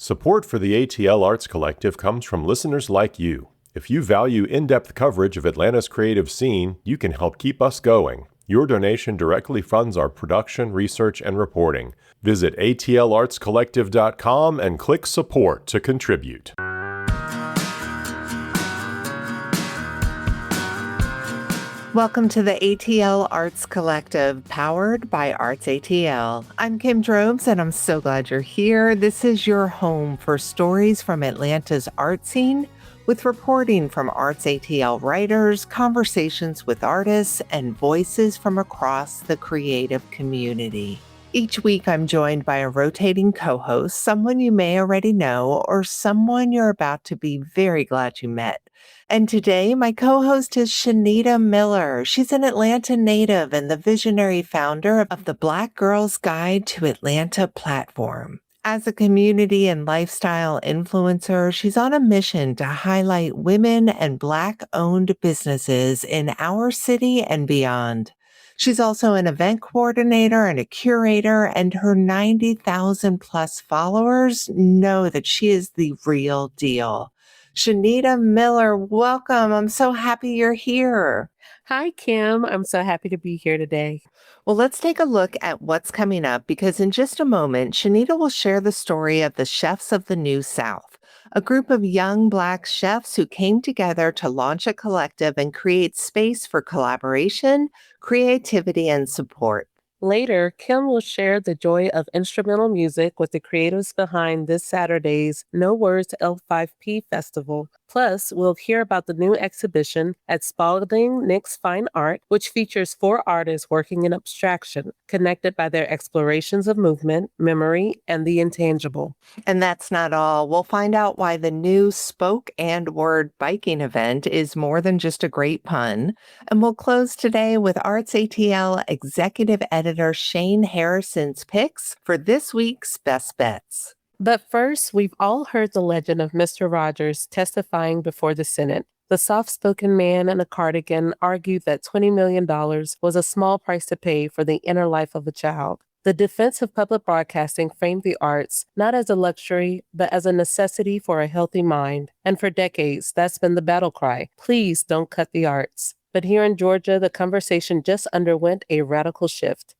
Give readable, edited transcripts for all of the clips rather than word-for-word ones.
Support for the ATL Arts Collective comes from listeners like you. If you value in-depth coverage of Atlanta's creative scene, you can help keep us going. Your donation directly funds our production, research, and reporting. Visit atlartscollective.com and click Support to contribute. Welcome to the ATL Arts Collective, powered by ArtsATL. I'm Kim Drobes, and I'm so glad you're here. This is your home for stories from Atlanta's art scene, with reporting from ArtsATL writers, conversations with artists, and voices from across the creative community. Each week, I'm joined by a rotating co-host, someone you may already know, or someone you're about to be very glad you met. And today, my co-host is Shanita Miller. She's an Atlanta native and the visionary founder of the Black Girls Guide to Atlanta platform. As a community and lifestyle influencer, she's on a mission to highlight women and Black-owned businesses in our city and beyond. She's also an event coordinator and a curator, and her 90,000 plus followers know that she is the real deal. Shanita Miller, welcome. I'm so happy you're here. Hi, Kim. I'm so happy to be here today. Well, let's take a look at what's coming up, because in just a moment, Shanita will share the story of the Chefs of the New South, a group of young Black chefs who came together to launch a collective and create space for collaboration, creativity, and support. Later, Kim will share the joy of instrumental music with the creatives behind this Saturday's No Words L5P Festival. Plus, we'll hear about the new exhibition at Spalding Nick's Fine Art, which features 4 artists working in abstraction, connected by their explorations of movement, memory, and the intangible. And that's not all. We'll find out why the new Spoke and Word biking event is more than just a great pun. And we'll close today with ArtsATL Executive Editor Shane Harrison's picks for this week's Best Bets. But first, we've all heard the legend of Mr. Rogers testifying before the Senate. The soft-spoken man in a cardigan argued that $20 million was a small price to pay for the inner life of a child. The defense of public broadcasting framed the arts not as a luxury, but as a necessity for a healthy mind. And for decades, that's been the battle cry. Please don't cut the arts. But here in Georgia, the conversation just underwent a radical shift.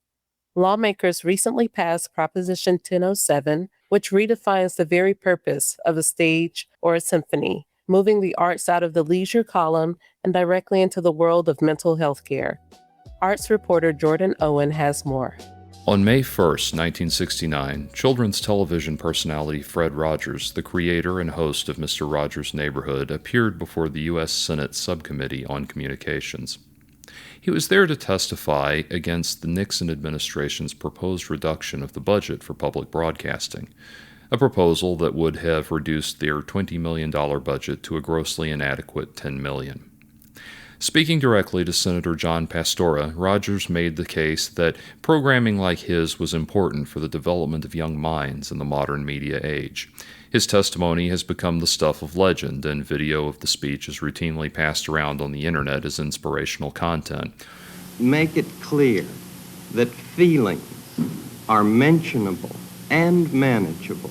Lawmakers recently passed Proposition 1007, which redefines the very purpose of a stage or a symphony, moving the arts out of the leisure column and directly into the world of mental health care. Arts reporter Jordan Owen has more. On May 1st, 1969, children's television personality Fred Rogers, the creator and host of Mr. Rogers' Neighborhood, appeared before the U.S. Senate Subcommittee on Communications. He was there to testify against the Nixon administration's proposed reduction of the budget for public broadcasting, a proposal that would have reduced their $20 million budget to a grossly inadequate $10 million. Speaking directly to Senator John Pastora, Rogers made the case that programming like his was important for the development of young minds in the modern media age. His testimony has become the stuff of legend, and video of the speech is routinely passed around on the internet as inspirational content. Make it clear that feelings are mentionable and manageable.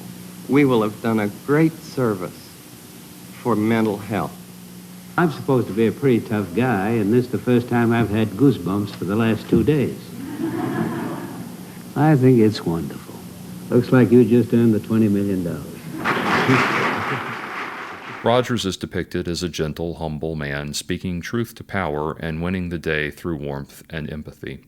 We will have done a great service for mental health. I'm supposed to be a pretty tough guy, and this is the first time I've had goosebumps for the last 2 days. I think it's wonderful. Looks like you just earned the $20 million. Rogers is depicted as a gentle, humble man speaking truth to power and winning the day through warmth and empathy.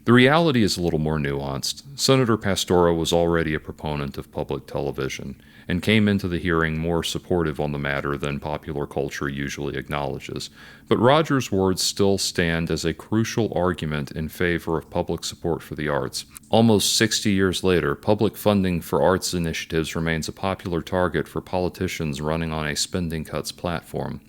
The reality is a little more nuanced. Senator Pastora was already a proponent of public television and came into the hearing more supportive on the matter than popular culture usually acknowledges. But Rogers' words still stand as a crucial argument in favor of public support for the arts. Almost 60 years later, public funding for arts initiatives remains a popular target for politicians running on a spending cuts platform.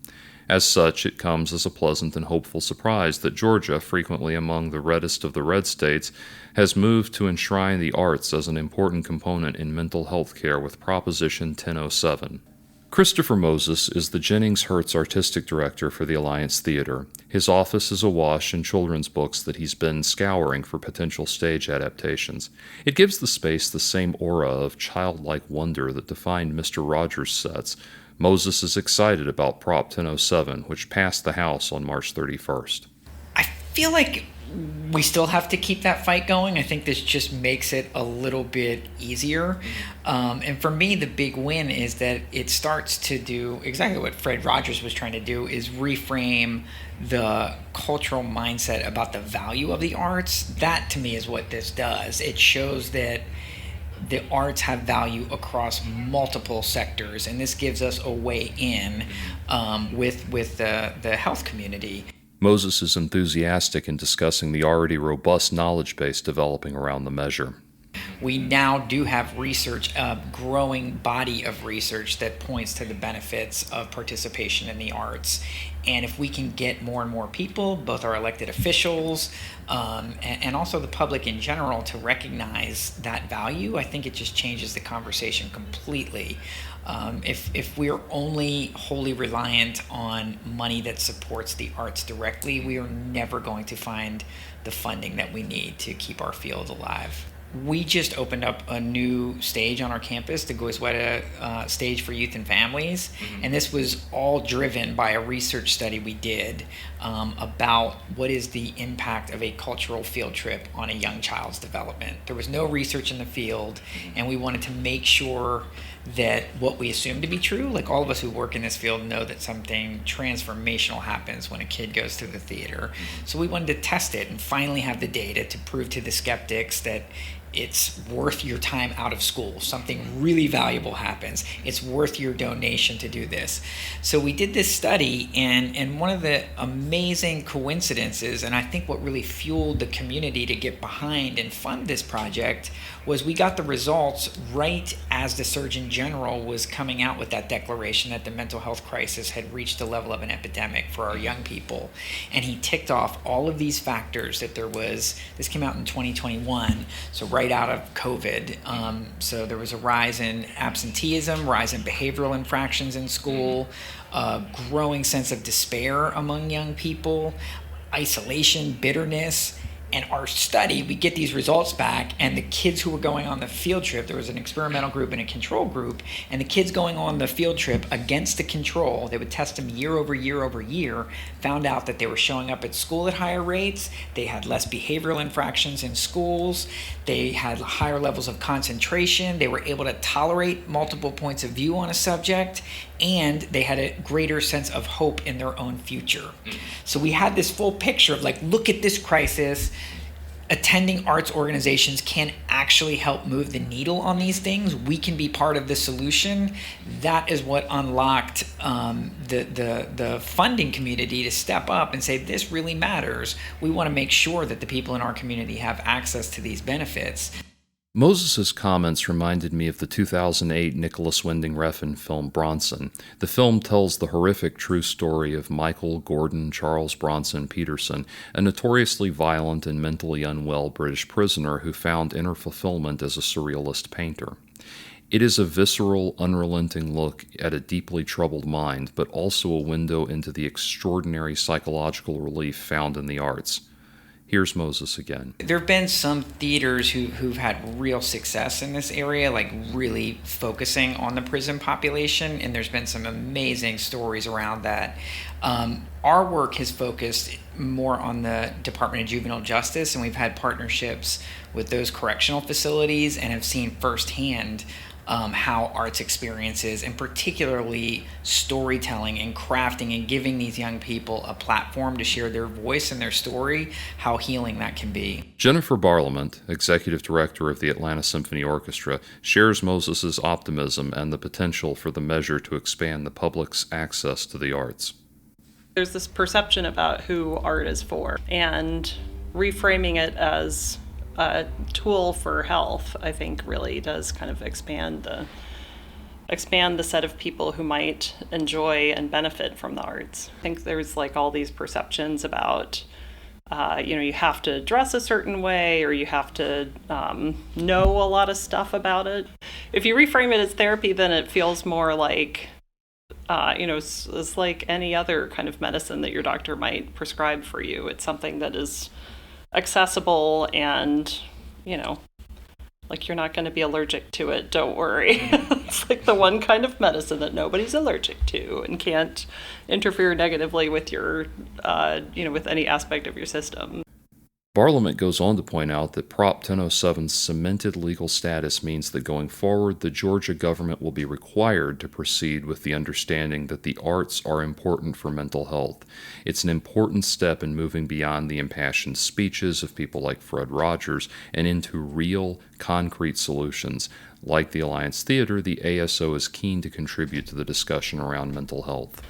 As such, it comes as a pleasant and hopeful surprise that Georgia, frequently among the reddest of the red states, has moved to enshrine the arts as an important component in mental health care with Proposition 1007. Christopher Moses is the Jennings Hertz Artistic Director for the Alliance Theater. His office is awash in children's books that he's been scouring for potential stage adaptations. It gives the space the same aura of childlike wonder that defined Mr. Rogers' sets. Moses is excited about Prop 1007, which passed the House on March 31st. I feel like we still have to keep that fight going. I think this just makes it a little bit easier. And for me, the big win is that it starts to do exactly what Fred Rogers was trying to do, is reframe the cultural mindset about the value of the arts. That, to me, is what this does. It shows that the arts have value across multiple sectors, and this gives us a way in with the health community. Moses is enthusiastic in discussing the already robust knowledge base developing around the measure. We now do have research, a growing body of research that points to the benefits of participation in the arts. And if we can get more and more people, both our elected officials and also the public in general, to recognize that value, I think it just changes the conversation completely. If we're only wholly reliant on money that supports the arts directly, we are never going to find the funding that we need to keep our field alive. We just opened up a new stage on our campus, the Goizueta stage for youth and families, and this was all driven by a research study we did about what is the impact of a cultural field trip on a young child's development. There was no research in the field, and we wanted to make sure that what we assume to be true, like all of us who work in this field know that something transformational happens when a kid goes through the theater. So we wanted to test it and finally have the data to prove to the skeptics that it's worth your time out of school. Something really valuable happens. It's worth your donation to do this. So we did this study, and one of the amazing coincidences, and I think what really fueled the community to get behind and fund this project, was we got the results right as the Surgeon General was coming out with that declaration that the mental health crisis had reached the level of an epidemic for our young people. And he ticked off all of these factors that there was. This came out in 2021, so right out of COVID. So there was a rise in absenteeism, rise in behavioral infractions in school, a growing sense of despair among young people, isolation, bitterness. And our study, we get these results back, and the kids who were going on the field trip, there was an experimental group and a control group, and the kids going on the field trip against the control, they would test them year over year over year, found out that they were showing up at school at higher rates, they had less behavioral infractions in schools, they had higher levels of concentration, they were able to tolerate multiple points of view on a subject, and they had a greater sense of hope in their own future. So we had this full picture of, like, look at this crisis. Attending arts organizations can actually help move the needle on these things. We can be part of the solution. That is what unlocked the funding community to step up and say, this really matters. We want to make sure that the people in our community have access to these benefits. Moses' comments reminded me of the 2008 Nicholas Winding Refn film Bronson. The film tells the horrific true story of Michael Gordon Charles Bronson Peterson, a notoriously violent and mentally unwell British prisoner who found inner fulfillment as a surrealist painter. It is a visceral, unrelenting look at a deeply troubled mind, but also a window into the extraordinary psychological relief found in the arts. Here's Moses again. There have been some theaters who've had real success in this area, like really focusing on the prison population, and there's been some amazing stories around that. Our work has focused more on the Department of Juvenile Justice, and we've had partnerships with those correctional facilities and have seen firsthand how arts experiences, and particularly storytelling and crafting and giving these young people a platform to share their voice and their story, how healing that can be. Jennifer Barlament, executive director of the Atlanta Symphony Orchestra, shares Moses' optimism and the potential for the measure to expand the public's access to the arts. There's this perception about who art is for, and reframing it as a tool for health, I think, really does kind of expand the set of people who might enjoy and benefit from the arts. I think there's like all these perceptions about, you have to dress a certain way, or you have to know a lot of stuff about it. If you reframe it as therapy, then it feels more like is like any other kind of medicine that your doctor might prescribe for you. It's something that is accessible and, like you're not going to be allergic to it. Don't worry. It's like the one kind of medicine that nobody's allergic to and can't interfere negatively with your, with any aspect of your system. Parliament goes on to point out that Prop 1007's cemented legal status means that going forward, the Georgia government will be required to proceed with the understanding that the arts are important for mental health. It's an important step in moving beyond the impassioned speeches of people like Fred Rogers and into real, concrete solutions. Like the Alliance Theater, the ASO is keen to contribute to the discussion around mental health.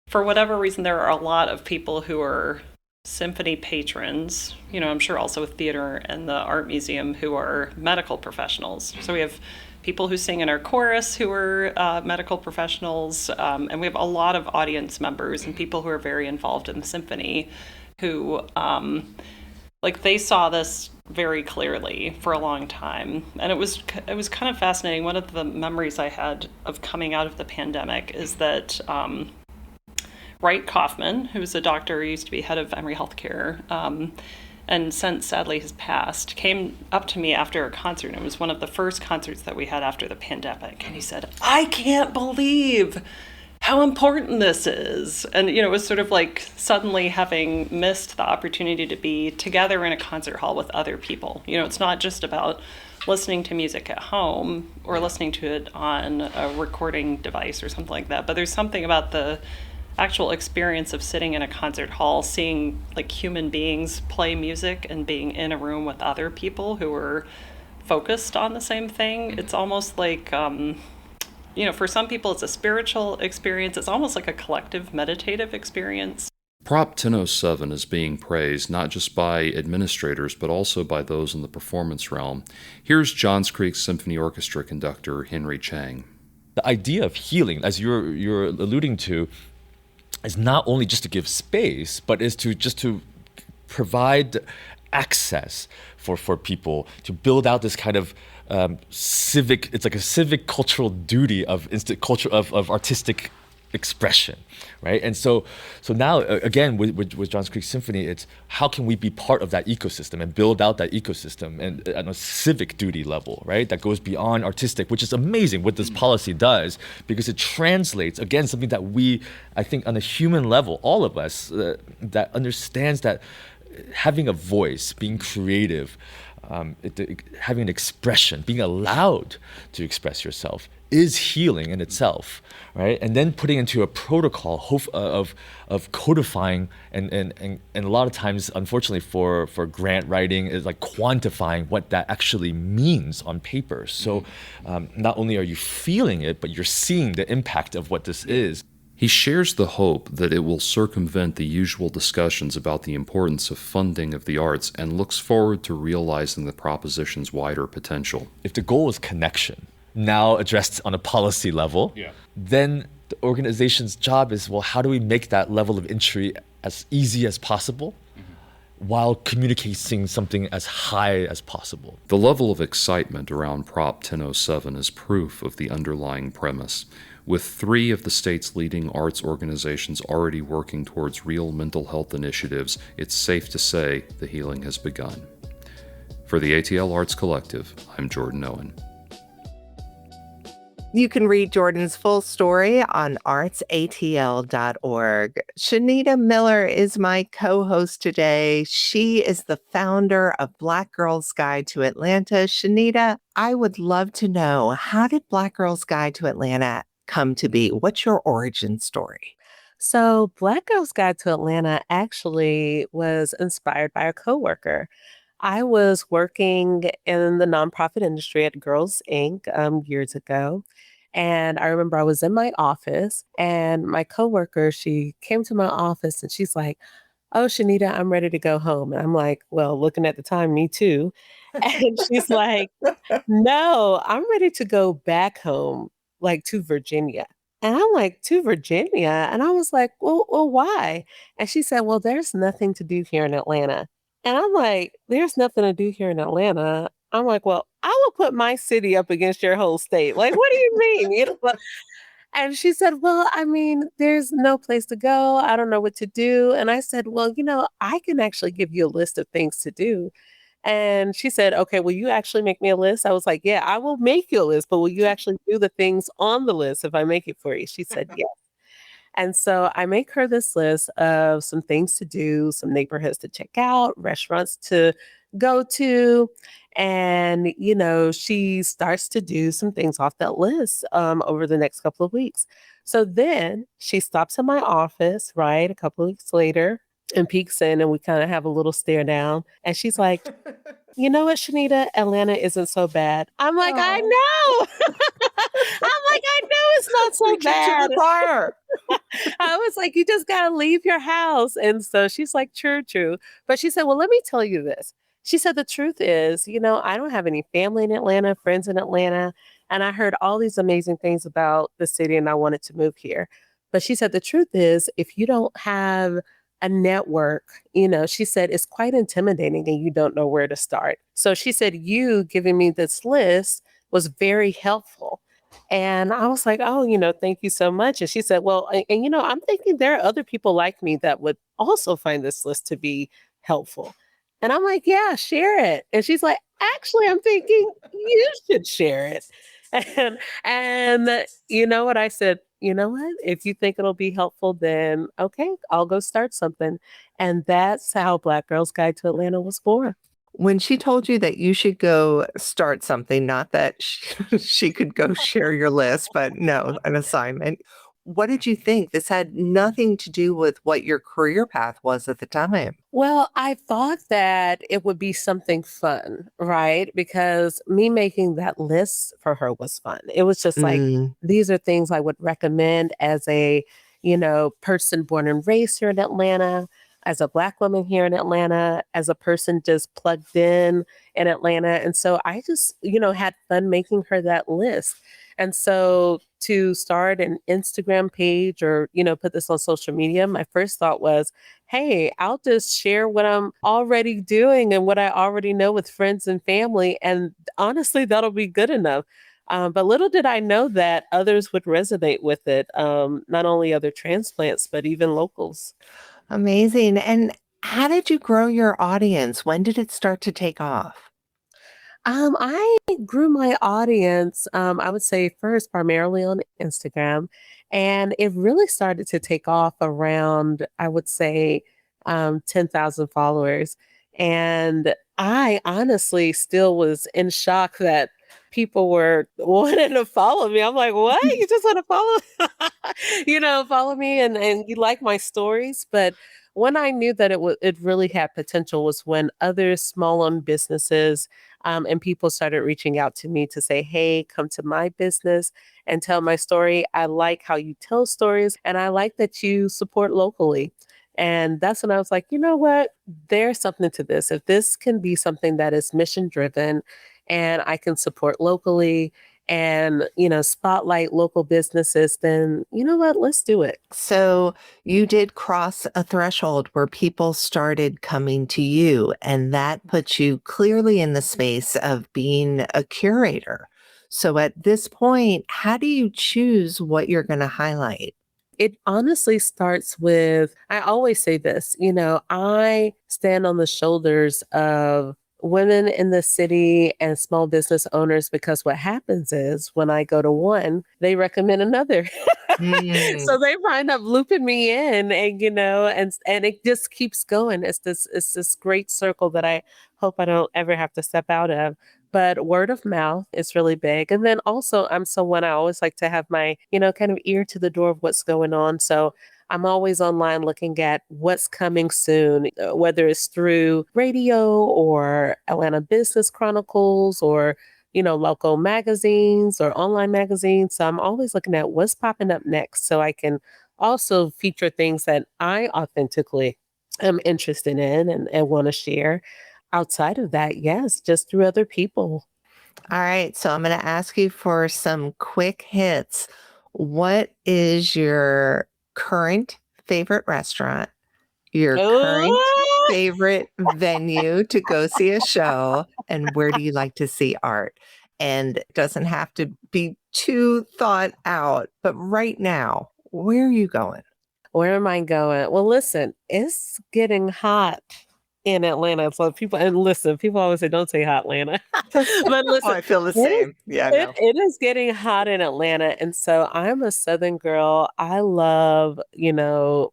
For whatever reason, there are a lot of people who are symphony patrons, I'm sure also with theater and the art museum, who are medical professionals. So we have people who sing in our chorus who are medical professionals, and we have a lot of audience members and people who are very involved in the symphony who, they saw this very clearly for a long time. And it was kind of fascinating. One of the memories I had of coming out of the pandemic is that Wright Kaufman, who's a doctor, used to be head of Emory Healthcare, and since sadly has passed, came up to me after a concert. It was one of the first concerts that we had after the pandemic. And he said, "I can't believe how important this is." And, it was sort of like suddenly having missed the opportunity to be together in a concert hall with other people. It's not just about listening to music at home or listening to it on a recording device or something like that. But there's something about the actual experience of sitting in a concert hall, seeing like human beings play music and being in a room with other people who are focused on the same thing. It's almost like, for some people it's a spiritual experience. It's almost like a collective meditative experience. Prop 1007 is being praised not just by administrators, but also by those in the performance realm. Here's Johns Creek Symphony Orchestra conductor Henry Chang. The idea of healing, as you're alluding to, is not only just to give space, but is to provide access for people to build out this kind of civic. It's like a civic cultural duty of artistic expression, right? And so now again with Johns Creek Symphony, it's how can we be part of that ecosystem and build out that ecosystem and on a civic duty level, right? That goes beyond artistic, which is amazing what this policy does, because it translates again something that we, I think, on a human level, all of us that understands that having a voice, being creative, having an expression, being allowed to express yourself is healing in itself, right? And then putting into a protocol of codifying and a lot of times, unfortunately, for grant writing is like quantifying what that actually means on paper. So not only are you feeling it, but you're seeing the impact of what this is. He shares the hope that it will circumvent the usual discussions about the importance of funding of the arts and looks forward to realizing the proposition's wider potential. If the goal is connection, now addressed on a policy level, then the organization's job is, well, how do we make that level of entry as easy as possible while communicating something as high as possible? The level of excitement around Prop 1007 is proof of the underlying premise. With 3 of the state's leading arts organizations already working towards real mental health initiatives, it's safe to say the healing has begun. For the ATL Arts Collective, I'm Jordan Owen. You can read Jordan's full story on ArtsATL.org. Shanita Miller is my co-host today. She is the founder of Black Girls Guide to Atlanta. Shanita, I would love to know, how did Black Girls Guide to Atlanta come to be? What's your origin story? So Black Girls Guide to Atlanta actually was inspired by a coworker. I was working in the nonprofit industry at Girls Inc. Years ago. And I remember I was in my office and my coworker, she came to my office and she's like, "Oh, Shanita, I'm ready to go home." And I'm like, well, looking at the time, me too. And she's like, "No, I'm ready to go back home, like to Virginia." And I'm like, "To Virginia?" And I was like, well, why? And she said, "Well, there's nothing to do here in Atlanta." And I'm like, "There's nothing to do here in Atlanta." I'm like, "Well, I will put my city up against your whole state." Like, what do you mean? And she said, well, I mean, there's no place to go. I don't know what to do. And I said, well, I can actually give you a list of things to do. And she said, okay, will you actually make me a list? I was like, yeah, I will make you a list, but will you actually do the things on the list if I make it for you? She said, yes. And so I make her this list of some things to do, some neighborhoods to check out, restaurants to go to. And, she starts to do some things off that list over the next couple of weeks. So then she stops in my office, right, a couple of weeks later and peeks in, and we kind of have a little stare down. And she's like, you know what, Shanita? Atlanta isn't so bad. I'm like, I know. I'm like, I know it's not so Preaching to bad. the choir. I was like, you just got to leave your house. And so she's like, true, true. But she said, well, let me tell you this. She said, the truth is, I don't have any family in Atlanta, friends in Atlanta. And I heard all these amazing things about the city and I wanted to move here. But she said, the truth is, if you don't have a network, she said, it's quite intimidating and you don't know where to start. So she said, you giving me this list was very helpful. And I was like, oh, thank you so much. And she said, well, and I'm thinking there are other people like me that would also find this list to be helpful. And I'm like, yeah, share it. And she's like, actually, I'm thinking you should share it. And you know what? I said, you know what? If you think it'll be helpful, then okay, I'll go start something. And that's how Black Girls Guide to Atlanta was born. When she told you that you should go start something, not that she could go share your list, but no, an assignment. What did you think? This had nothing to do with what your career path was at the time. Well, I thought that it would be something fun, right? Because me making that list for her was fun. It was just like, these are things I would recommend as a, person born and raised here in Atlanta, as a Black woman here in Atlanta, as a person just plugged in Atlanta. And so I just, had fun making her that list. And so to start an Instagram page or, put this on social media, my first thought was, hey, I'll just share what I'm already doing and what I already know with friends and family. And honestly, that'll be good enough. But little did I know that others would resonate with it, not only other transplants, but even locals. Amazing. And how did you grow your audience? When did it start to take off? I grew my audience, I would say first primarily on Instagram, and it really started to take off around, I would say, 10,000 followers. And I honestly still was in shock that people were wanting to follow me. I'm like, what? You just want to follow, follow me and you like my stories. But when I knew that it really had potential was when other small-owned businesses and people started reaching out to me to say, hey, come to my business and tell my story. I like how you tell stories and I like that you support locally. And that's when I was like, you know what? There's something to this. If this can be something that is mission driven and I can support locally and, spotlight local businesses, then you know what? Let's do it. So you did cross a threshold where people started coming to you, and that puts you clearly in the space of being a curator. So at this point, how do you choose what you're going to highlight? It honestly starts with, I always say this, I stand on the shoulders of women in the city and small business owners because what happens is when I go to one, they recommend another. So they wind up looping me in and it just keeps going. It's this great circle that I hope I don't ever have to step out of. But word of mouth is really big. And then also I'm someone I always like to have my, kind of ear to the door of what's going on. So I'm always online looking at what's coming soon, whether it's through radio or Atlanta Business Chronicles or, local magazines or online magazines. So I'm always looking at what's popping up next so I can also feature things that I authentically am interested in and want to share. Outside of that, yes, just through other people. All right. So I'm going to ask you for some quick hits. What is your current favorite restaurant? Your current favorite venue to go see a show? And where do you like to see art? and it doesn't have to be too thought out. But right now, where are you going? Where am I going? Well, listen, it's getting hot in Atlanta. So people always say, don't say hot Atlanta. But listen, I feel the it is same. Yeah, it, no. it is getting hot in Atlanta. And so I'm a Southern girl. I love,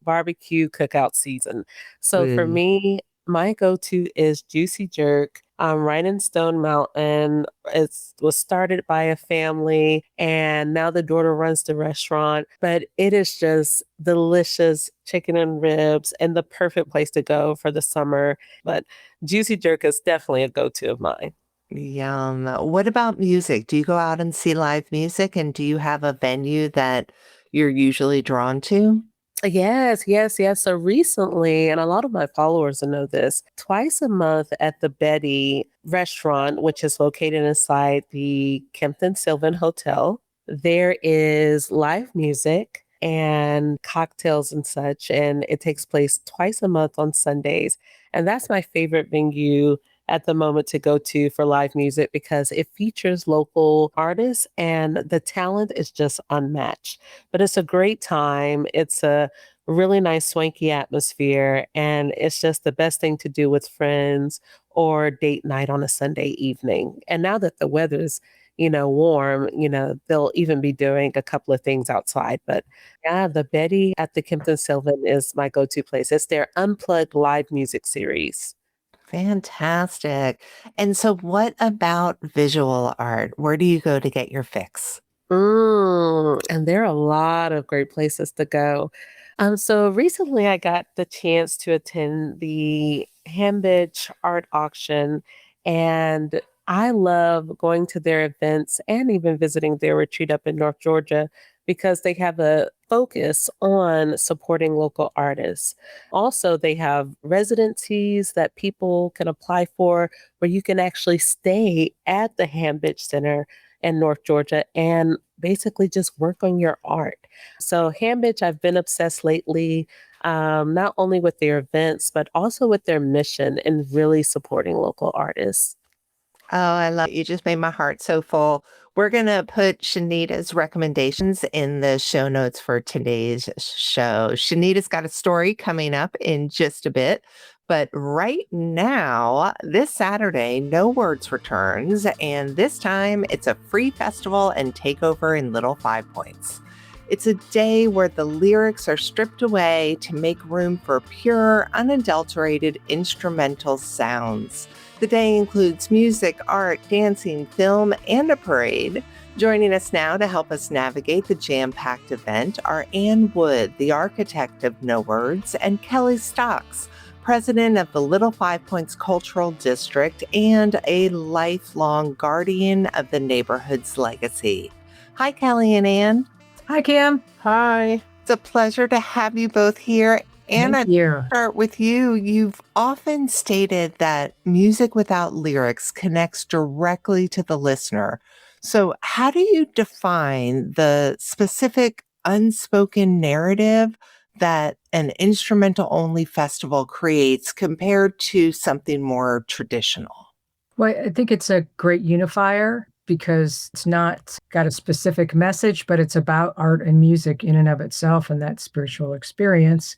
barbecue cookout season. So for Ooh. me, my go-to is Juicy Jerk. Right in Stone Mountain. It was started by a family, and now the daughter runs the restaurant. But it is just delicious chicken and ribs, and the perfect place to go for the summer. But Juicy Jerk is definitely a go-to of mine. Yum. What about music? Do you go out and see live music? And do you have a venue that you're usually drawn to? Yes, yes, yes. So recently, and a lot of my followers will know this, twice a month at the Betty restaurant, which is located inside the Kempton Sylvan Hotel, there is live music and cocktails and such. And it takes place twice a month on Sundays. And that's my favorite venue at the moment to go to for live music because it features local artists and the talent is just unmatched. But it's a great time. It's a really nice swanky atmosphere and it's just the best thing to do with friends or date night on a Sunday evening. And now that the weather's warm, they'll even be doing a couple of things outside. But yeah, the Betty at the Kempton Sylvan is my go-to place. It's their unplugged live music series. Fantastic. And so, what about visual art? Where do you go to get your fix? And there are a lot of great places to go. So recently I got the chance to attend the Hambidge art auction, and I love going to their events and even visiting their retreat up in North Georgia because they have a focus on supporting local artists. Also, they have residencies that people can apply for where you can actually stay at the Hambidge Center in North Georgia and basically just work on your art. So Hambidge, I've been obsessed lately, not only with their events, but also with their mission in really supporting local artists. Oh, I love it. You just made my heart so full. We're going to put Shanita's recommendations in the show notes for today's show. Shanita's got a story coming up in just a bit. But right now, this Saturday, No Words returns. And this time, it's a free festival and takeover in Little 5 Points. It's a day where the lyrics are stripped away to make room for pure, unadulterated instrumental sounds. The day includes music, art, dancing, film, and a parade. Joining us now to help us navigate the jam-packed event are Ann Wood, the architect of No Words, and Kelly Stocks, president of the Little 5 Points Cultural District and a lifelong guardian of the neighborhood's legacy. Hi, Kelly and Ann. Hi, Kim. Hi. It's a pleasure to have you both here. And Thank you. Start with you. You've often stated that music without lyrics connects directly to the listener. So how do you define the specific unspoken narrative that an instrumental only festival creates compared to something more traditional? Well, I think it's a great unifier because it's not got a specific message, but it's about art and music in and of itself and that spiritual experience.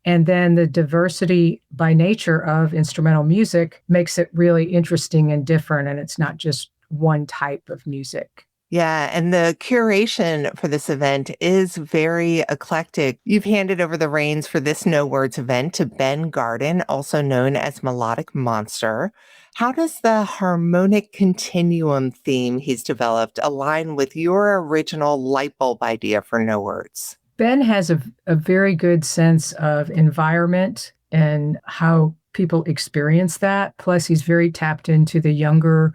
And then the diversity by nature of instrumental music makes it really interesting and different. And it's not just one type of music. Yeah, and the curation for this event is very eclectic. You've handed over the reins for this No Words event to Ben Garden, also known as Melodic Monster. How does the harmonic continuum theme he's developed align with your original light bulb idea for No Words? Ben has a very good sense of environment and how people experience that. Plus, he's very tapped into the younger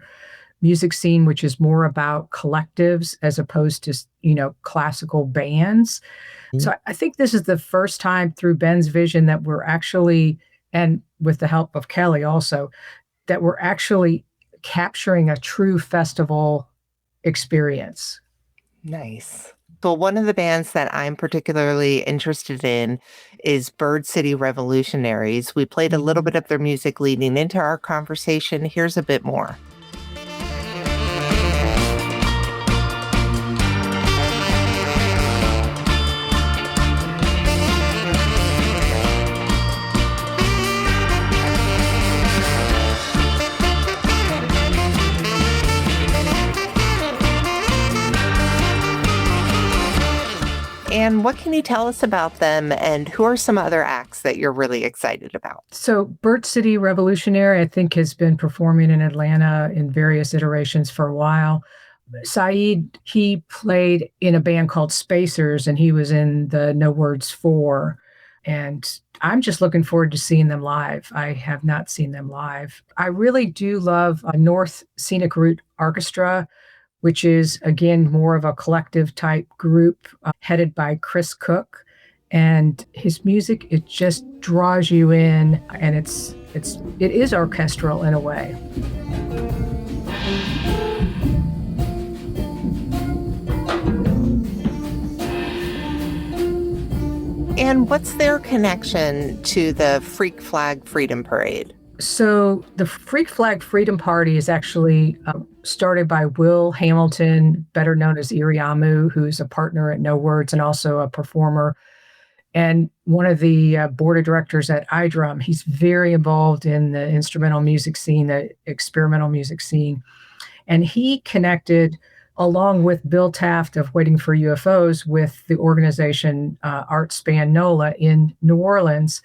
music scene, which is more about collectives as opposed to, classical bands. Mm-hmm. So I think this is the first time through Ben's vision that we're actually, and with the help of Kelly also, that we're actually capturing a true festival experience. Nice. Well, one of the bands that I'm particularly interested in is Bird City Revolutionaries. We played a little bit of their music leading into our conversation. Here's a bit more. And what can you tell us about them, and who are some other acts that you're really excited about? So Burt City Revolutionary, I think, has been performing in Atlanta in various iterations for a while. Saeed, he played in a band called Spacers, and he was in the No Words 4. And I'm just looking forward to seeing them live. I have not seen them live. I really do love North Scenic Route Orchestra, which is, again, more of a collective type group headed by Chris Cook. And his music, it just draws you in, and it is orchestral in a way. And what's their connection to the Freak Flag Freedom Parade? So the Freak Flag Freedom Party is actually started by Will Hamilton, better known as Iriamu, who's a partner at No Words and also a performer, and one of the board of directors at iDrum. He's very involved in the instrumental music scene, the experimental music scene. And he connected, along with Bill Taft of Waiting for UFOs, with the organization Arts NOLA in New Orleans.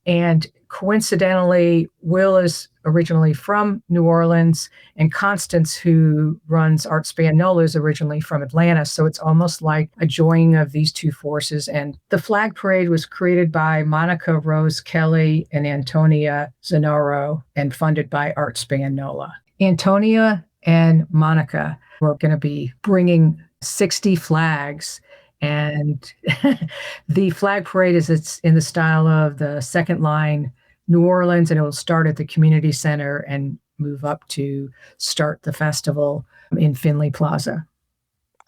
And coincidentally, Will is originally from New Orleans, and Constance, who runs Arts NOLA, is originally from Atlanta. So it's almost like a joining of these two forces. And the flag parade was created by Monica Rose Kelly and Antonia Zanaro and funded by Arts NOLA. Antonia and Monica were going to be bringing 60 flags. And the flag parade it's in the style of the Second Line New Orleans, and it will start at the community center and move up to start the festival in Finley Plaza.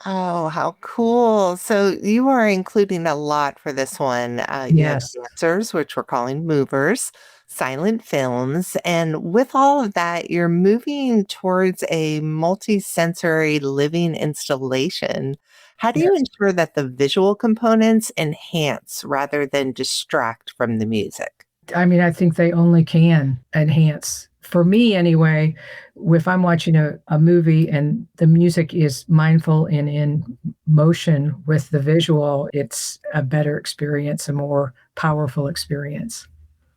Oh, how cool. So you are including a lot for this one. You have Yes. dancers, which we're calling movers, silent films. And with all of that, you're moving towards a multi-sensory living installation. How do you Yes. ensure that the visual components enhance rather than distract from the music? I mean, I think they only can enhance. For me, anyway, if I'm watching a movie and the music is mindful and in motion with the visual, it's a better experience, a more powerful experience.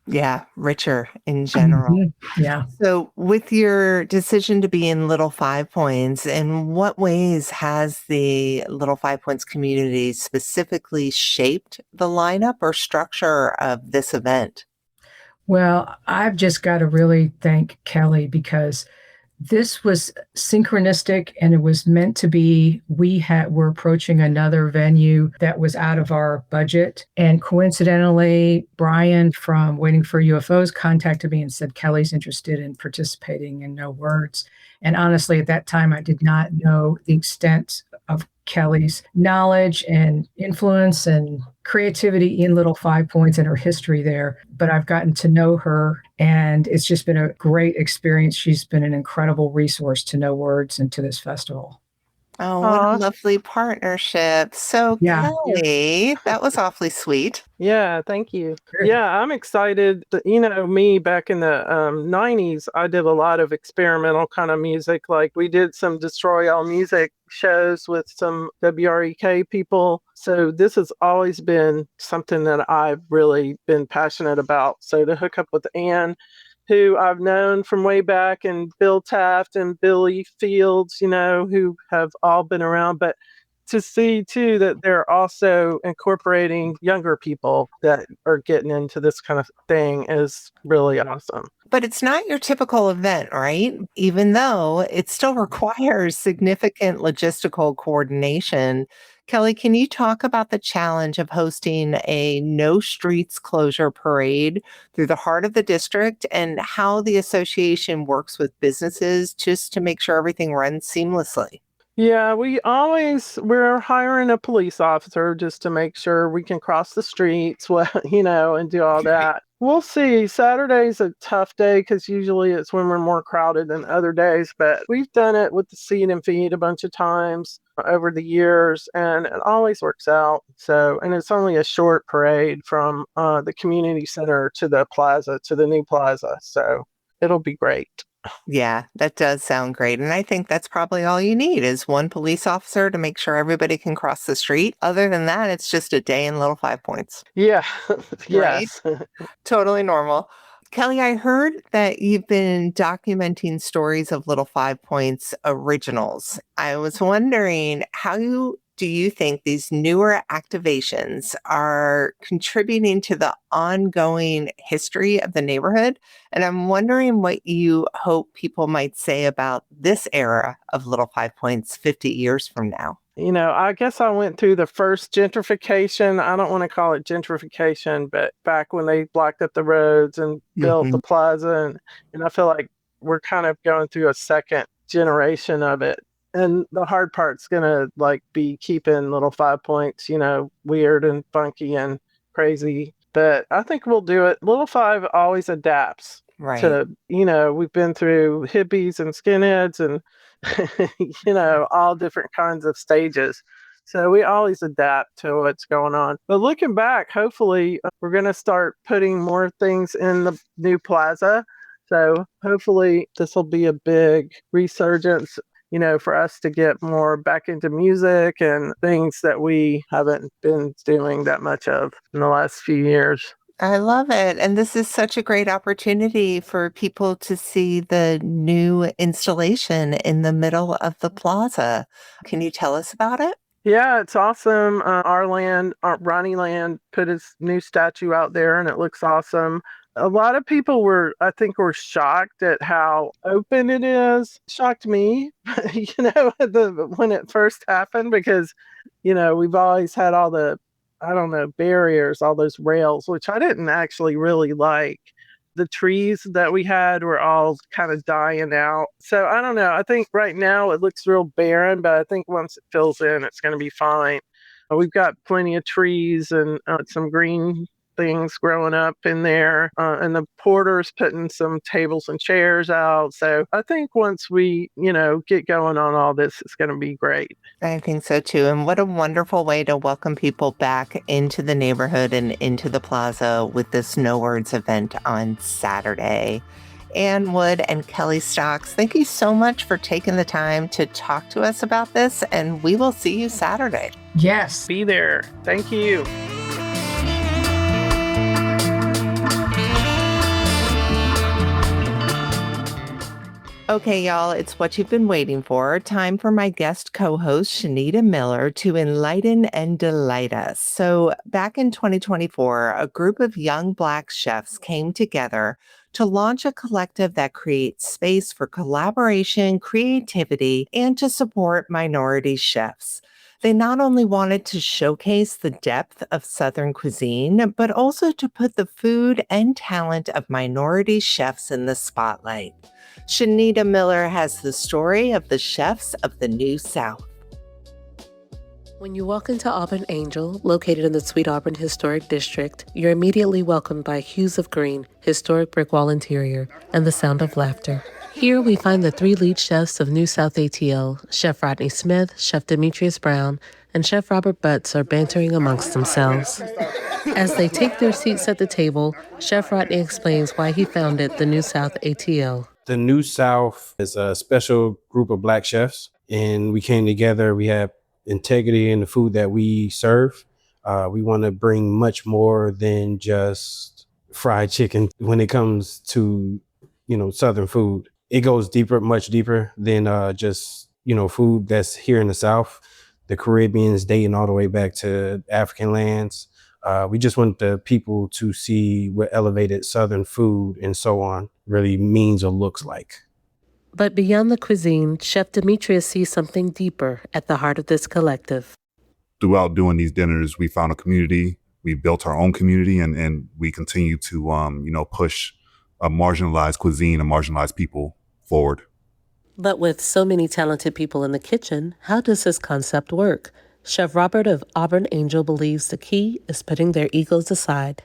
Yeah, richer in general. Mhm. Yeah. So, with your decision to be in Little Five Points, in what ways has the Little Five Points community specifically shaped the lineup or structure of this event? Well, I've just got to really thank Kelly, because this was synchronistic and it was meant to be. We're approaching another venue that was out of our budget. And coincidentally, Brian from Waiting for UFOs contacted me and said, Kelly's interested in participating in No Words. And honestly, at that time, I did not know the extent of Kelly's knowledge and influence and creativity in Little Five Points and her history there. But I've gotten to know her, and it's just been a great experience. She's been an incredible resource to No Words and to this festival. Oh, what a lovely partnership. So, Yeah. Kelly, that was awfully sweet. Yeah, thank you. Sure. Yeah, I'm excited. Me back in the 90s, I did a lot of experimental kind of music. Like we did some Destroy All Music shows with some WREK people. So this has always been something that I've really been passionate about. So to hook up with Anne, who I've known from way back, and Bill Taft and Billy Fields, who have all been around, but to see too that they're also incorporating younger people that are getting into this kind of thing is really awesome. But it's not your typical event, right? Even though it still requires significant logistical coordination. Kelly, can you talk about the challenge of hosting a no streets closure parade through the heart of the district, and how the association works with businesses just to make sure everything runs seamlessly? Yeah, we're hiring a police officer just to make sure we can cross the streets, and do all that. We'll see. Saturday's a tough day because usually it's when we're more crowded than other days, but we've done it with the seed and feed a bunch of times over the years, and it always works out. So, and it's only a short parade from the community center to the plaza, to the new plaza. So it'll be great. Yeah, that does sound great. And I think that's probably all you need is one police officer to make sure everybody can cross the street. Other than that, it's just a day in Little 5 Points, Yeah, right? yes. Totally normal. Kelly, I heard that you've been documenting stories of Little 5 Points originals. I was wondering do you think these newer activations are contributing to the ongoing history of the neighborhood? And I'm wondering what you hope people might say about this era of Little 5 Points 50 years from now. I guess I went through the first gentrification. I don't want to call it gentrification, but back when they blocked up the roads and built the plaza. And I feel like we're kind of going through a second generation of it. And the hard part's going to be keeping Little 5 Points, weird and funky and crazy. But I think we'll do it. Little 5 always adapts Right. to, we've been through hippies and skinheads and all different kinds of stages. So we always adapt to what's going on. But looking back, hopefully we're going to start putting more things in the new plaza. So hopefully this will be a big resurgence, for us to get more back into music and things that we haven't been doing that much of in the last few years. I love it. And this is such a great opportunity for people to see the new installation in the middle of the plaza. Can you tell us about it? Yeah, it's awesome. Ronnie Land put his new statue out there and it looks awesome. A lot of people were shocked at how open it is. Shocked me, when it first happened because, we've always had all the barriers, all those rails, which I didn't actually really like. The trees that we had were all kind of dying out. So I don't know. I think right now it looks real barren, but I think once it fills in, it's going to be fine. We've got plenty of trees and some green things growing up in there. And the porter's putting some tables and chairs out. So I think once we, get going on all this, it's going to be great. I think so too. And what a wonderful way to welcome people back into the neighborhood and into the plaza with this No Words event on Saturday. Ann Wood and Kelly Stocks, thank you so much for taking the time to talk to us about this. And we will see you Saturday. Yes. Be there. Thank you. Okay, y'all, it's what you've been waiting for. Time for my guest co-host, Shanita Miller, to enlighten and delight us. So back in 2024, a group of young Black chefs came together to launch a collective that creates space for collaboration, creativity, and to support minority chefs. They not only wanted to showcase the depth of Southern cuisine, but also to put the food and talent of minority chefs in the spotlight. Shanita Miller has the story of the chefs of the New South. When you walk into Auburn Angel, located in the Sweet Auburn Historic District, you're immediately welcomed by hues of green, historic brick wall interior, and the sound of laughter. Here we find the three lead chefs of New South ATL, Chef Rodney Smith, Chef Demetrius Brown, and Chef Robert Butts are bantering amongst themselves. As they take their seats at the table, Chef Rodney explains why he founded the New South ATL. The New South is a special group of Black chefs, and we came together. We have integrity in the food that we serve. We want to bring much more than just fried chicken when it comes to, Southern food. It goes deeper, much deeper than just, food that's here in the South. The Caribbean's dating all the way back to African lands. We just want the people to see what elevated Southern food and so on really means or looks like. But beyond the cuisine, Chef Demetrius sees something deeper at the heart of this collective. Throughout doing these dinners, we found a community. We built our own community, and we continue to, push a marginalized cuisine and marginalized people forward. But with so many talented people in the kitchen, how does this concept work? Chef Robert of Auburn Angel believes the key is putting their egos aside.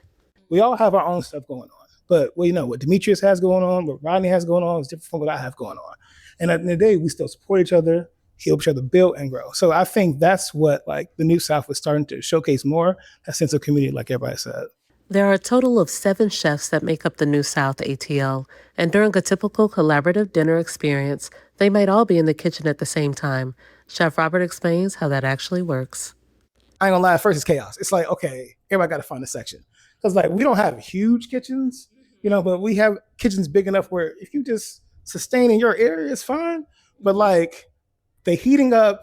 We all have our own stuff going on. But what Demetrius has going on, what Rodney has going on is different from what I have going on. And at the end of the day, we still support each other, help each other build and grow. So I think that's what the New South was starting to showcase more, a sense of community, like everybody said. There are a total of 7 chefs that make up the New South ATL, and during a typical collaborative dinner experience, they might all be in the kitchen at the same time. Chef Robert explains how that actually works. I ain't gonna lie, at first it's chaos. It's like, okay, everybody got to find a section. Because like we don't have huge kitchens, but we have kitchens big enough where if you just sustain in your area, it's fine. But like the heating up,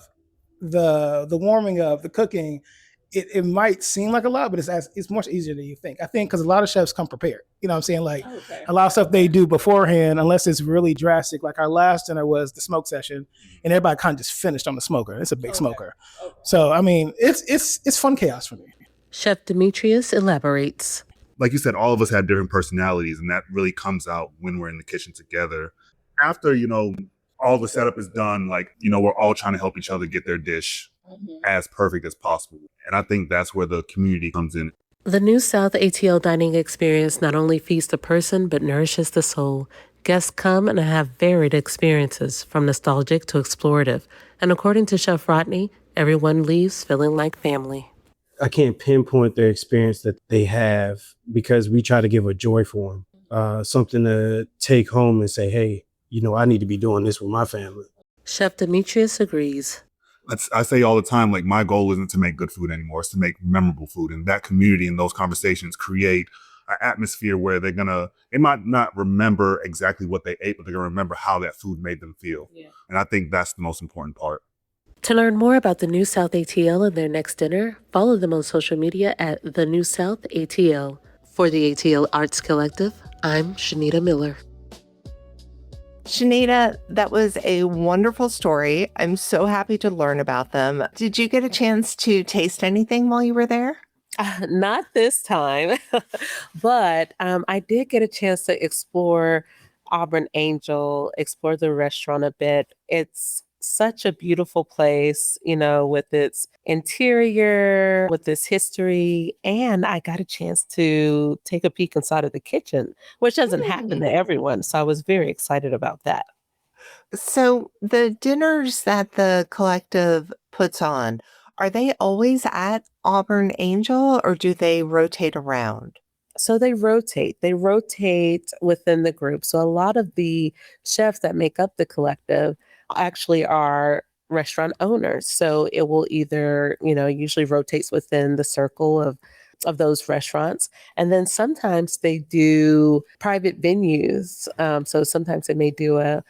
the warming up, the cooking, it might seem like a lot, but it's much easier than you think. I think because a lot of chefs come prepared. You know what I'm saying? Like a lot of stuff they do beforehand, unless it's really drastic. Like our last dinner was the smoke session, and everybody kind of just finished on the smoker. It's a big smoker. So I mean, it's fun chaos for me. Chef Demetrius elaborates. Like you said, all of us have different personalities, and that really comes out when we're in the kitchen together. After, all the setup is done, we're all trying to help each other get their dish as perfect as possible. And I think that's where the community comes in. The New South ATL dining experience not only feeds the person, but nourishes the soul. Guests come and have varied experiences, from nostalgic to explorative. And according to Chef Rodney, everyone leaves feeling like family. I can't pinpoint the experience that they have because we try to give a joy for them, something to take home and say, hey, I need to be doing this with my family. Chef Demetrius agrees. I say all the time, my goal isn't to make good food anymore. It's to make memorable food. And that community and those conversations create an atmosphere where they might not remember exactly what they ate, but they're going to remember how that food made them feel. Yeah. And I think that's the most important part. To learn more about the New South ATL and their next dinner, follow them on social media at the New South ATL. For the ATL Arts Collective, I'm Shanita Miller. Shanita, that was a wonderful story. I'm so happy to learn about them. Did you get a chance to taste anything while you were there? Not this time, but I did get a chance to explore Auburn Angel, explore the restaurant a bit. It's such a beautiful place, with its interior, with its history. And I got a chance to take a peek inside of the kitchen, which doesn't happen to everyone. So I was very excited about that. So the dinners that the collective puts on, are they always at Auburn Angel or do they rotate around? So they rotate within the group. So a lot of the chefs that make up the collective actually are restaurant owners. So it will either, usually rotates within the circle of those restaurants. And then sometimes they do private venues. So sometimes they may do a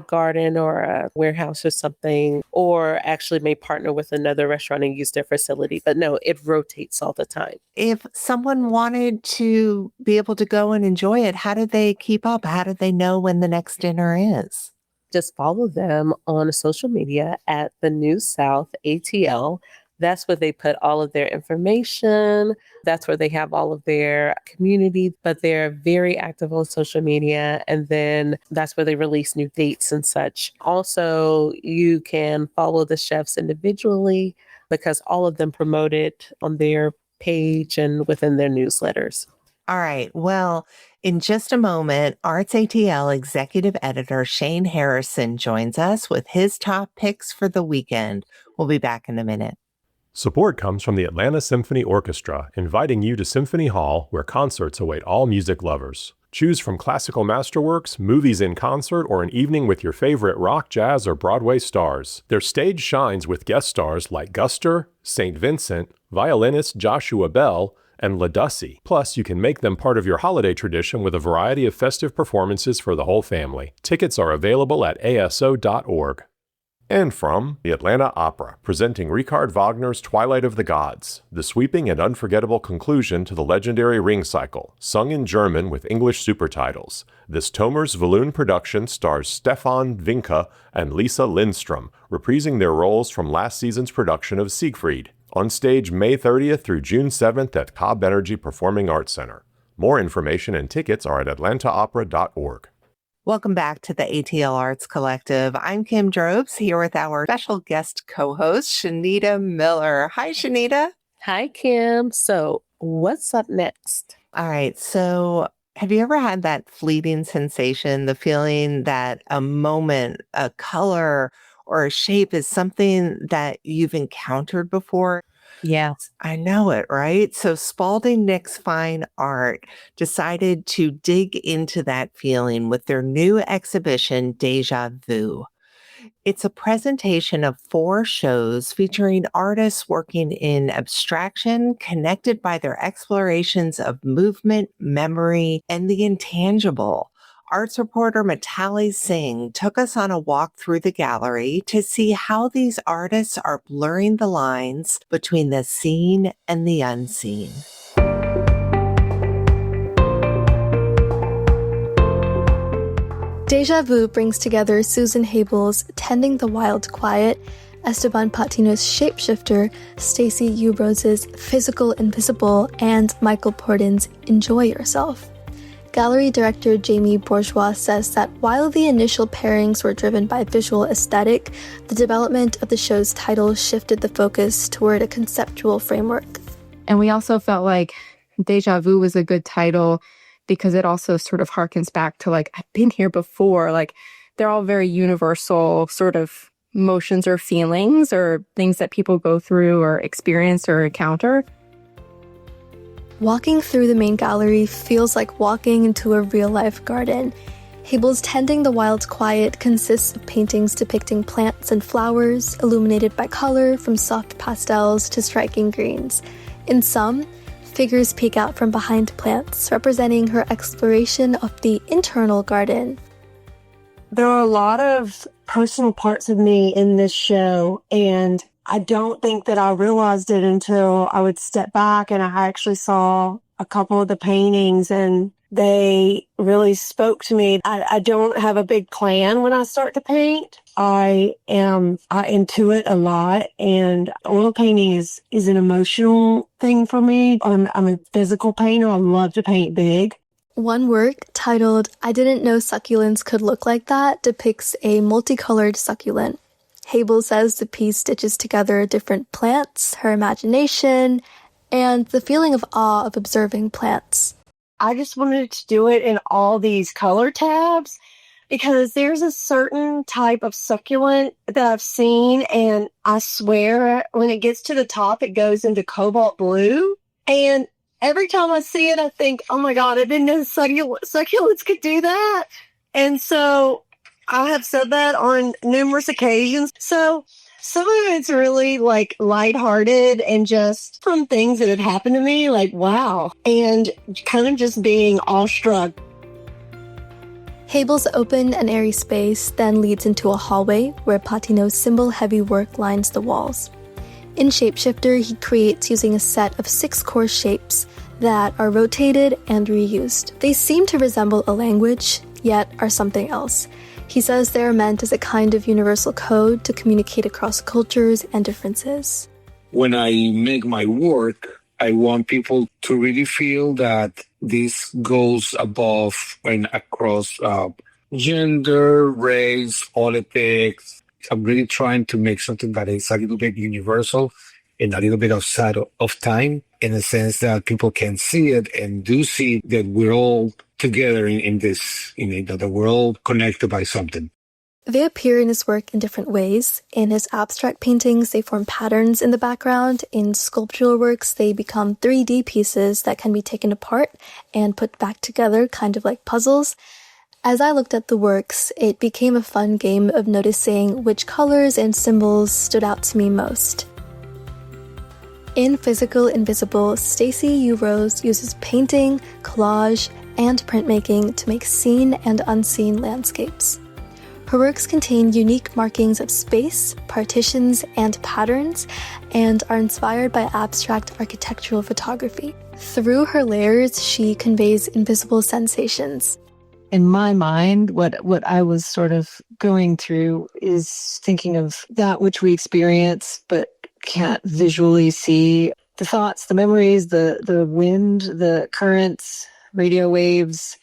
garden or a warehouse or something, or actually may partner with another restaurant and use their facility. But no, it rotates all the time. If someone wanted to be able to go and enjoy it, how do they keep up? How do they know when the next dinner is? Just follow them on social media at the New South ATL. That's where they put all of their information. That's where they have all of their community, but they're very active on social media. And then that's where they release new dates and such. Also, you can follow the chefs individually because all of them promote it on their page and within their newsletters. All right. Well, in just a moment, ArtsATL executive editor Shane Harrison joins us with his top picks for the weekend. We'll be back in a minute. Support comes from the Atlanta Symphony Orchestra, inviting you to Symphony Hall, where concerts await all music lovers. Choose from classical masterworks, movies in concert, or an evening with your favorite rock, jazz, or Broadway stars. Their stage shines with guest stars like Guster, St. Vincent, violinist Joshua Bell, and LaDussy. Plus, you can make them part of your holiday tradition with a variety of festive performances for the whole family. Tickets are available at aso.org. And from the Atlanta Opera, presenting Richard Wagner's Twilight of the Gods, the sweeping and unforgettable conclusion to the legendary Ring Cycle, sung in German with English supertitles. This Tomers Walloon production stars Stefan Vinke and Lisa Lindstrom, reprising their roles from last season's production of Siegfried. On stage May 30th through June 7th at Cobb Energy Performing Arts Center. More information and tickets are at atlantaopera.org. Welcome back to the ATL Arts Collective. I'm Kim Drobes here with our special guest co-host, Shanita Miller. Hi, Shanita. Hi, Kim. So what's up next? All right. So have you ever had that fleeting sensation, the feeling that a moment, a color, or a shape is something that you've encountered before? Yes, I know it, right? So Spalding Nick's Fine Art decided to dig into that feeling with their new exhibition, Déjà Vu. It's a presentation of 4 shows featuring artists working in abstraction, connected by their explorations of movement, memory, and the intangible. Arts reporter Mitali Singh took us on a walk through the gallery to see how these artists are blurring the lines between the seen and the unseen. Déjà Vu brings together Susan Habel's Tending the Wild Quiet, Esteban Patino's Shapeshifter, Stacey Ubrose's Physical Invisible, and Michael Porden's Enjoy Yourself. Gallery director Jamie Bourgeois says that while the initial pairings were driven by visual aesthetic, the development of the show's title shifted the focus toward a conceptual framework. And we also felt like Déjà Vu was a good title because it also sort of harkens back to like, I've been here before. Like, they're all very universal sort of emotions or feelings or things that people go through or experience or encounter. Walking through the main gallery feels like walking into a real-life garden. Habel's Tending the Wild Quiet consists of paintings depicting plants and flowers, illuminated by color from soft pastels to striking greens. In some, figures peek out from behind plants, representing her exploration of the internal garden. There are a lot of personal parts of me in this show, and I don't think that I realized it until I would step back and I actually saw a couple of the paintings and they really spoke to me. I don't have a big plan when I start to paint. I intuit a lot, and oil painting is an emotional thing for me. I'm a physical painter. I love to paint big. One work, titled I Didn't Know Succulents Could Look Like That, depicts a multicolored succulent. Habel says the piece stitches together different plants, her imagination, and the feeling of awe of observing plants. I just wanted to do it in all these color tabs because there's a certain type of succulent that I've seen, and I swear when it gets to the top, it goes into cobalt blue. And every time I see it, I think, oh my God, I didn't know succulents could do that. And so I have said that on numerous occasions. So some of it's really like lighthearted and just from things that had happened to me, like, wow, and kind of just being awestruck. Habel's open and airy space then leads into a hallway where Patino's symbol-heavy work lines the walls. In Shapeshifter, he creates using a set of 6 core shapes that are rotated and reused. They seem to resemble a language, yet are something else. He says they are meant as a kind of universal code to communicate across cultures and differences. When I make my work, I want people to really feel that this goes above and across gender, race, politics. I'm really trying to make something that is a little bit universal and a little bit outside of time, in the sense that people can see it and do see that we're all together in this, that we're all connected by something. They appear in his work in different ways. In his abstract paintings, they form patterns in the background. In sculptural works, they become 3D pieces that can be taken apart and put back together, kind of like puzzles. As I looked at the works, it became a fun game of noticing which colors and symbols stood out to me most. In Physical Invisible, Stacey Ubrose uses painting, collage, and printmaking to make seen and unseen landscapes. Her works contain unique markings of space, partitions, and patterns, and are inspired by abstract architectural photography. Through her layers, she conveys invisible sensations. In my mind, what I was sort of going through is thinking of that which we experience but can't visually see. The thoughts, the memories, the wind, the currents, radio waves,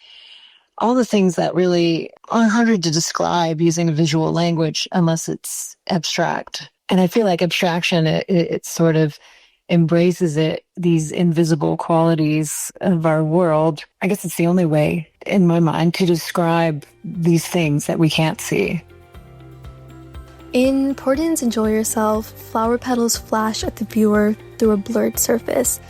all the things that really are hard to describe using a visual language unless it's abstract. And I feel like abstraction, it sort of embraces these invisible qualities of our world. I guess it's the only way in my mind to describe these things that we can't see. In Porton's Enjoy Yourself, flower petals flash at the viewer through a blurred surface.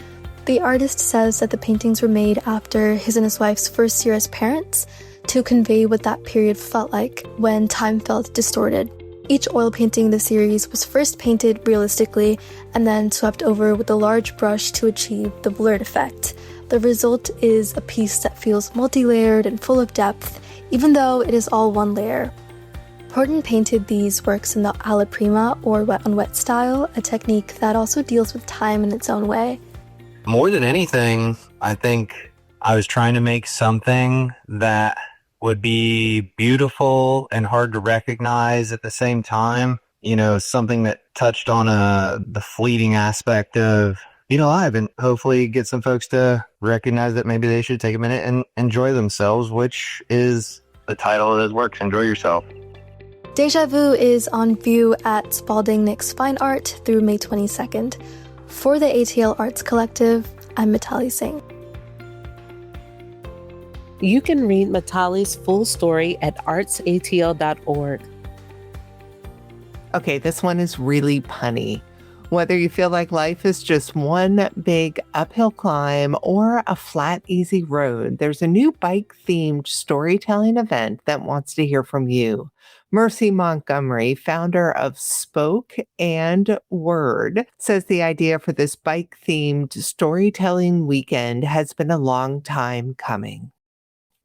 The artist says that the paintings were made after his and his wife's first year as parents to convey what that period felt like when time felt distorted. Each oil painting in the series was first painted realistically and then swept over with a large brush to achieve the blurred effect. The result is a piece that feels multi-layered and full of depth, even though it is all one layer. Porton painted these works in the alla prima, or wet-on-wet style, a technique that also deals with time in its own way. More than anything, I think I was trying to make something that would be beautiful and hard to recognize at the same time. You know, something that touched on the fleeting aspect of being alive, and hopefully get some folks to recognize that maybe they should take a minute and enjoy themselves, which is the title of his works, Enjoy Yourself. Déjà Vu is on view at Spalding Nick's Fine Art through May 22nd. For the ATL Arts Collective, I'm Mitali Singh. You can read Mitali's full story at artsatl.org. Okay, this one is really punny. Whether you feel like life is just one big uphill climb or a flat, easy road, there's a new bike-themed storytelling event that wants to hear from you. Mercy Montgomery, founder of Spoke and Word, says the idea for this bike-themed storytelling weekend has been a long time coming.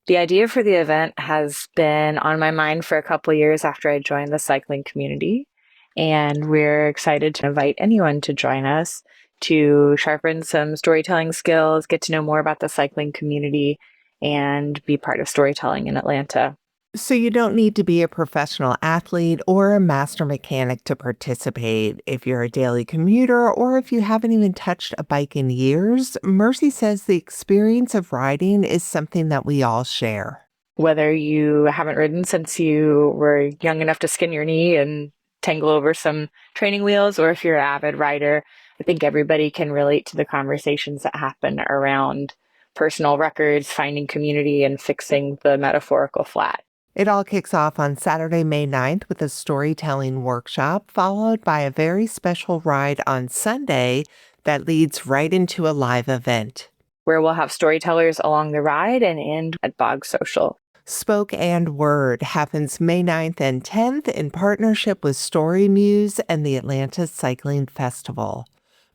The idea for the event has been on my mind for a couple of years after I joined the cycling community, and we're excited to invite anyone to join us to sharpen some storytelling skills, get to know more about the cycling community, and be part of storytelling in Atlanta. So you don't need to be a professional athlete or a master mechanic to participate. If you're a daily commuter or if you haven't even touched a bike in years, Mercy says the experience of riding is something that we all share. Whether you haven't ridden since you were young enough to skin your knee and tangle over some training wheels, or if you're an avid rider, I think everybody can relate to the conversations that happen around personal records, finding community, and fixing the metaphorical flat. It all kicks off on Saturday, May 9th with a storytelling workshop, followed by a very special ride on Sunday that leads right into a live event, where we'll have storytellers along the ride and end at Bog Social. Spoke and Word happens May 9th and 10th in partnership with Story Muse and the Atlanta Cycling Festival.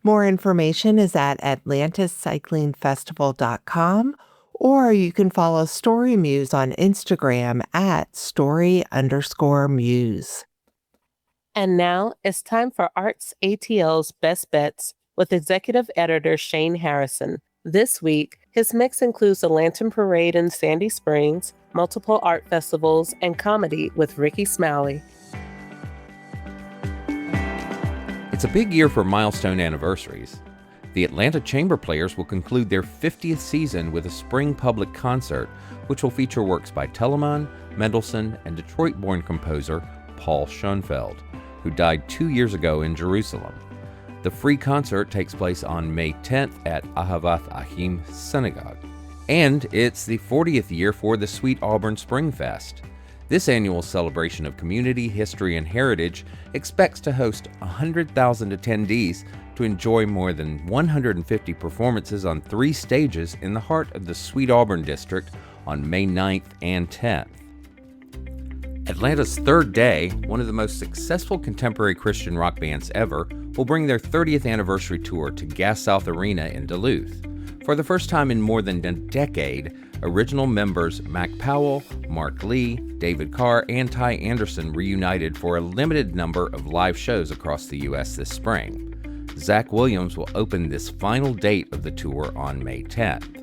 More information is at atlantacyclingfestival.com, or you can follow Story Muse on Instagram at story_muse. And now it's time for ArtsATL's Best Bets with executive editor Shane Harrison. This week, his mix includes the Lantern Parade in Sandy Springs, multiple art festivals, and comedy with Ricky Smiley. It's a big year for milestone anniversaries. The Atlanta Chamber Players will conclude their 50th season with a spring public concert, which will feature works by Telemann, Mendelssohn, and Detroit-born composer Paul Schoenfeld, who died 2 years ago in Jerusalem. The free concert takes place on May 10th at Ahavath Ahim Synagogue. And it's the 40th year for the Sweet Auburn Spring Fest. This annual celebration of community, history, and heritage expects to host 100,000 attendees to enjoy more than 150 performances on 3 stages in the heart of the Sweet Auburn District on May 9th and 10th. Atlanta's third day, one of the most successful contemporary Christian rock bands ever, will bring their 30th anniversary tour to Gas South Arena in Duluth. For the first time in more than a decade, original members Mac Powell, Mark Lee, David Carr, and Ty Anderson reunited for a limited number of live shows across the U.S. this spring. Zach Williams will open this final date of the tour on May 10th.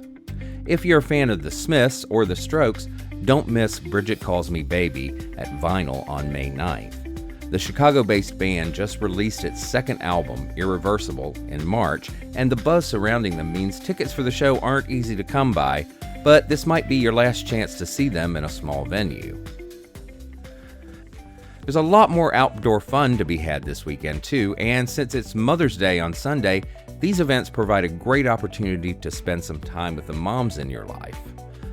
If you're a fan of The Smiths or The Strokes, don't miss Bridget Calls Me Baby at Vinyl on May 9th. The Chicago-based band just released its second album, Irreversible, in March, and the buzz surrounding them means tickets for the show aren't easy to come by, but this might be your last chance to see them in a small venue. There's a lot more outdoor fun to be had this weekend too, and since it's Mother's Day on Sunday, these events provide a great opportunity to spend some time with the moms in your life.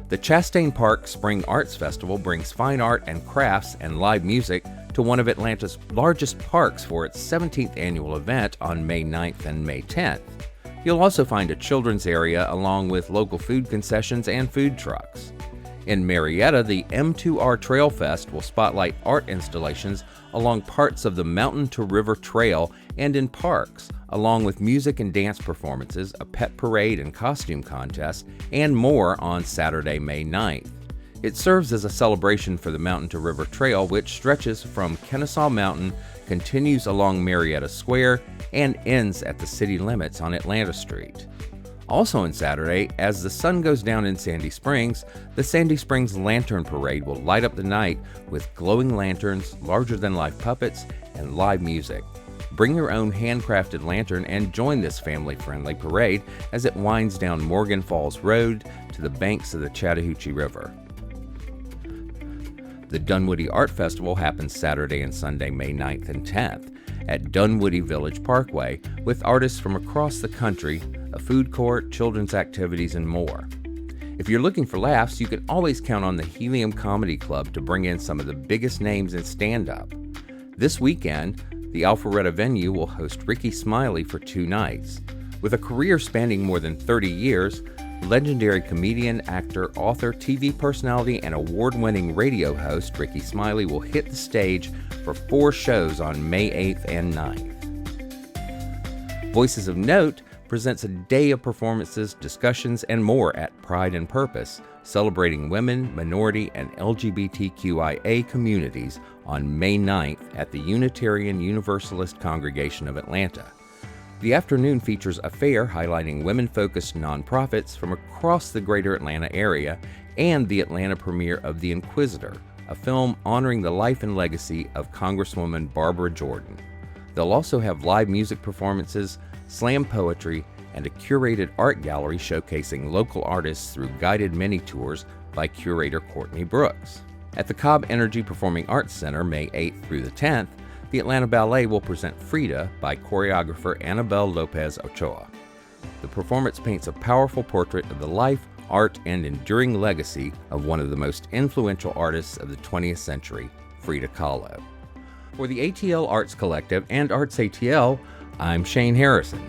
The Chastain Park Spring Arts Festival brings fine art and crafts and live music to one of Atlanta's largest parks for its 17th annual event on May 9th and May 10th. You'll also find a children's area along with local food concessions and food trucks. In Marietta, the M2R Trail Fest will spotlight art installations along parts of the Mountain to River Trail and in parks, along with music and dance performances, a pet parade and costume contest, and more on Saturday, May 9th. It serves as a celebration for the Mountain to River Trail, which stretches from Kennesaw Mountain, continues along Marietta Square, and ends at the city limits on Atlanta Street. Also on Saturday, as the sun goes down in Sandy Springs, the Sandy Springs Lantern Parade will light up the night with glowing lanterns, larger-than-life puppets, and live music. Bring your own handcrafted lantern and join this family-friendly parade as it winds down Morgan Falls Road to the banks of the Chattahoochee River. The Dunwoody Art Festival happens Saturday and Sunday, May 9th and 10th at Dunwoody Village Parkway with artists from across the country, a food court, children's activities, and more. If you're looking for laughs, you can always count on the Helium Comedy Club to bring in some of the biggest names in stand-up. This weekend, the Alpharetta venue will host Ricky Smiley for 2 nights. With a career spanning more than 30 years, legendary comedian, actor, author, TV personality, and award-winning radio host Ricky Smiley will hit the stage for 4 shows on May 8th and 9th. Voices of Note presents a day of performances, discussions, and more at Pride and Purpose, celebrating women, minority, and LGBTQIA communities on May 9th at the Unitarian Universalist Congregation of Atlanta. The afternoon features a fair highlighting women-focused nonprofits from across the greater Atlanta area and the Atlanta premiere of The Inquisitor, a film honoring the life and legacy of Congresswoman Barbara Jordan. They'll also have live music performances, slam poetry, and a curated art gallery showcasing local artists through guided mini-tours by curator Courtney Brooks. At the Cobb Energy Performing Arts Center, May 8th through the 10th, the Atlanta Ballet will present Frida by choreographer Annabelle Lopez Ochoa. The performance paints a powerful portrait of the life, art, and enduring legacy of one of the most influential artists of the 20th century, Frida Kahlo. For the ATL Arts Collective and ArtsATL, I'm Shane Harrison.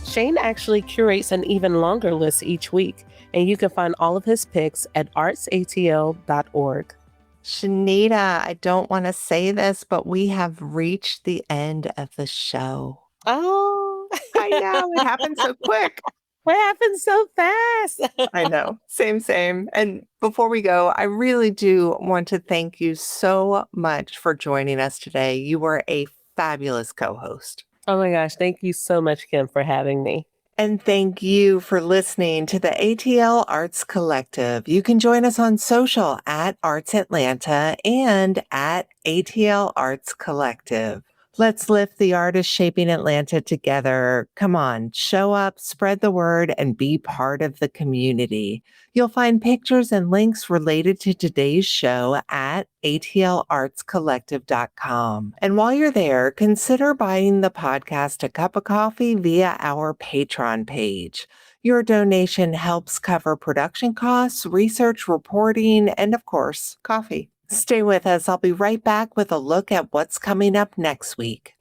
Shane actually curates an even longer list each week, and you can find all of his picks at artsatl.org. Shanita, I don't want to say this, but we have reached the end of the show. Oh, I know. It happened so quick. What happened so fast? I know. Same. And before we go, I really do want to thank you so much for joining us today. You were a fabulous co-host. Oh my gosh. Thank you so much, Kim, for having me. And thank you for listening to the ATL Arts Collective. You can join us on social at Arts Atlanta and at ATL Arts Collective. Let's lift the artists shaping Atlanta together. Come on, show up, spread the word, and be part of the community. You'll find pictures and links related to today's show at atlartscollective.com. And while you're there, consider buying the podcast a cup of coffee via our Patreon page. Your donation helps cover production costs, research, reporting, and of course, coffee. Stay with us. I'll be right back with a look at what's coming up next week.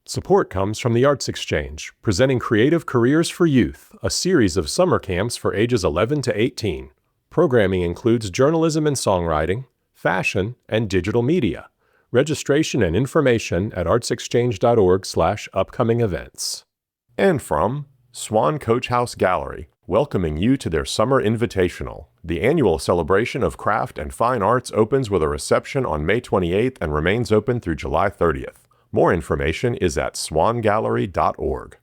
Support comes from the Arts Exchange, presenting Creative Careers for Youth, a series of summer camps for ages 11 to 18. Programming includes journalism and songwriting, fashion, and digital media. Registration and information at artsexchange.org/upcoming events. And from Swan Coach House Gallery, welcoming you to their Summer Invitational. The annual celebration of craft and fine arts opens with a reception on May 28th and remains open through July 30th. More information is at swangallery.org.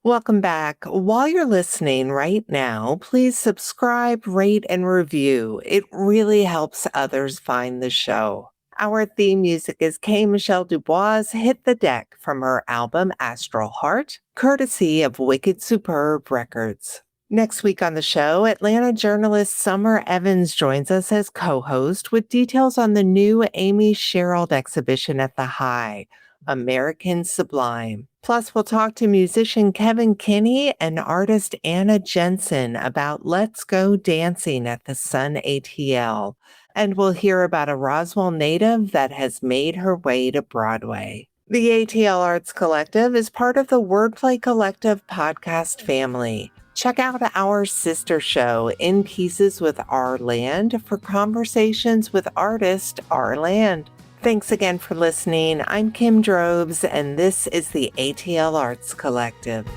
Welcome back. While you're listening right now, please subscribe, rate, and review. It really helps others find the show. Our theme music is K. Michelle Dubois' Hit the Deck from her album Astral Heart, courtesy of Wicked Superb Records. Next week on the show, Atlanta journalist Summer Evans joins us as co-host with details on the new Amy Sherald exhibition at the High, American Sublime. Plus, we'll talk to musician Kevin Kinney and artist Anna Jensen about Let's Go Dancing at the Sun ATL. And we'll hear about a Roswell native that has made her way to Broadway. The ATL Arts Collective is part of the Wordplay Collective podcast family. Check out our sister show, In Pieces with Our Land, for conversations with artist Our Land. Thanks again for listening. I'm Kim Drobes, and this is the ATL Arts Collective.